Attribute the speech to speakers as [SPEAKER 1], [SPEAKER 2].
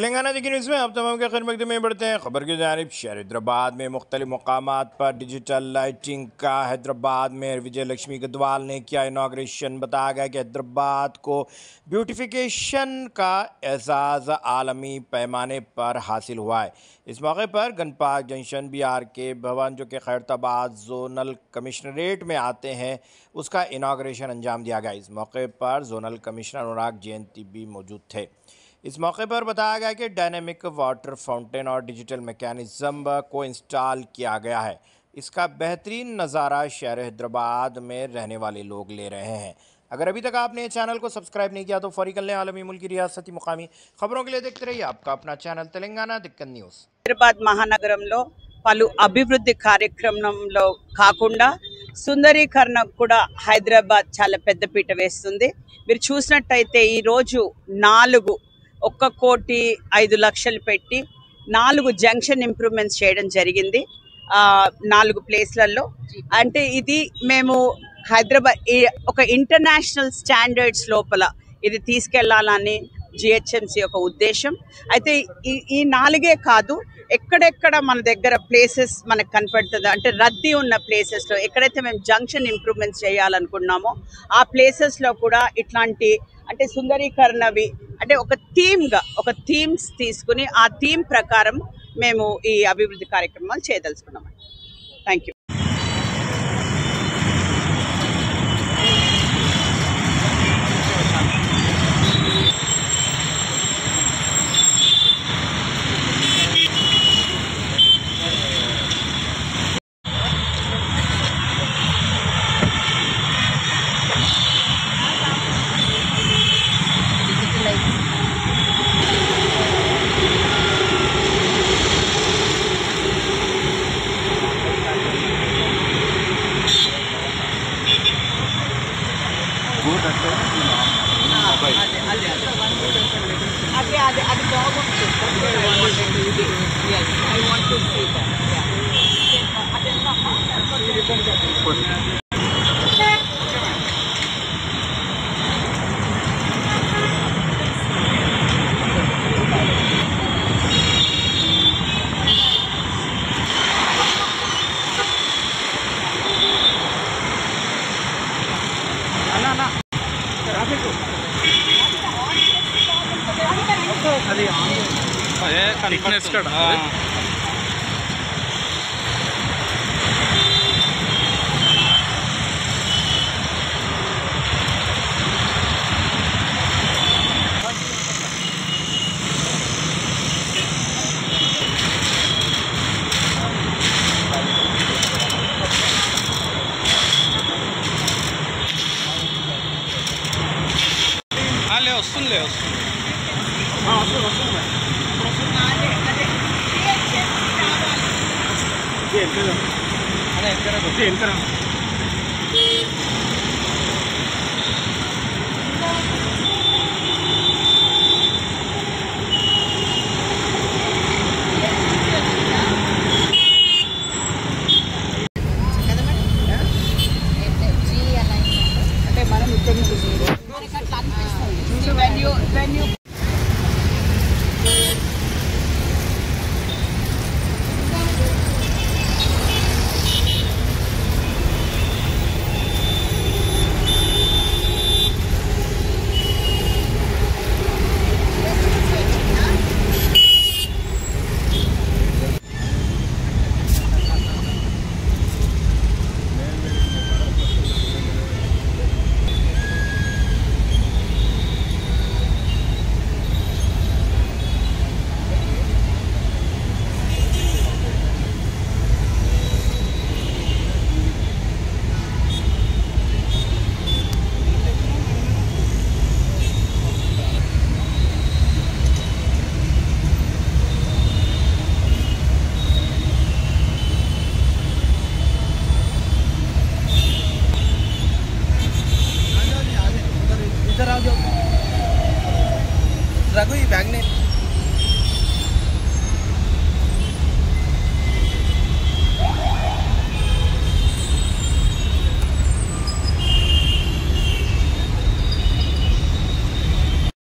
[SPEAKER 1] तेलंगाना देखी न्यूज़ में आप तमाम के खिदमत में बढ़ते हैं। खबर की जानिब शहर हैदराबाद में मुख्तलिफ मकामात पर डिजिटल लाइटिंग का हैदराबाद में विजय लक्ष्मी गदवाल ने किया इनाग्रेशन। बताया गया कि हैदराबाद को ब्यूटिफिकेशन का एजाज़ आलमी पैमाने पर हासिल हुआ है। इस मौके पर गन पार्क जंक्शन BRK भवन जो कि खैरताबाद जोनल कमिश्नरेट में आते हैं उसका इनाग्रेशन अंजाम दिया गया। इस मौके पर जोनल कमिश्नर अनुराग जयंती भी मौजूद थे। इस मौके पर बताया गया कि डायनेमिक वाटर फाउंटेन और डिजिटल मैकेनिज़्म को इंस्टॉल किया गया है। इसका बेहतरीन नज़ारा शहर हैदराबाद में रहने वाले लोग ले रहे हैं। अगर अभी तक आपने चैनल को सब्सक्राइब नहीं किया तो फौरी कर लें। आलमी मुल्की रियासती मुकामी खबरों के लिए देखते रहिए आपका अपना चैनल तेलंगाना दिक्कत न्यूज़।
[SPEAKER 2] హైదరాబాద్ మహానగరంలో పలు అభివృద్ధి కార్యక్రమంలో కాకుండా సుందరీకరణకు కూడా హైదరాబాద్ చాలా పెద్దపీట వేస్తుంది. మీరు చూసినట్టయితే ఈ రోజు 1,05,00,000 పెట్టి 4 జంక్షన్ ఇంప్రూవ్మెంట్స్ చేయడం జరిగింది 4 ప్లేస్లలో. అంటే ఇది మేము హైదరాబాద్ ఒక ఇంటర్నేషనల్ స్టాండర్డ్స్ లోపల ఇది తీసుకెళ్లాలని GHMC యొక్క ఉద్దేశం. అయితే ఈ 4 కాదు, ఎక్కడెక్కడ మన దగ్గర ప్లేసెస్ మనకు కనపడుతుంది అంటే రద్దీ ఉన్న ప్లేసెస్లో ఎక్కడైతే మేము జంక్షన్ ఇంప్రూవ్మెంట్స్ చేయాలనుకున్నామో ఆ ప్లేసెస్లో కూడా ఇట్లాంటి అంటే సుందరీకరణవి అంటే ఒక థీమ్స్ తీసుకుని ఆ థీమ్ ప్రకారం మేము ఈ అభివృద్ధి కార్యక్రమాలు చేయదలుచుకున్నాం. Thank you. అది బాగుంటుంది. I want to see that.
[SPEAKER 3] అది థిక్నెస్ కూడా వస్తుంది
[SPEAKER 2] అంటే మనం ఇక్కడ when you
[SPEAKER 3] रघु बैग ने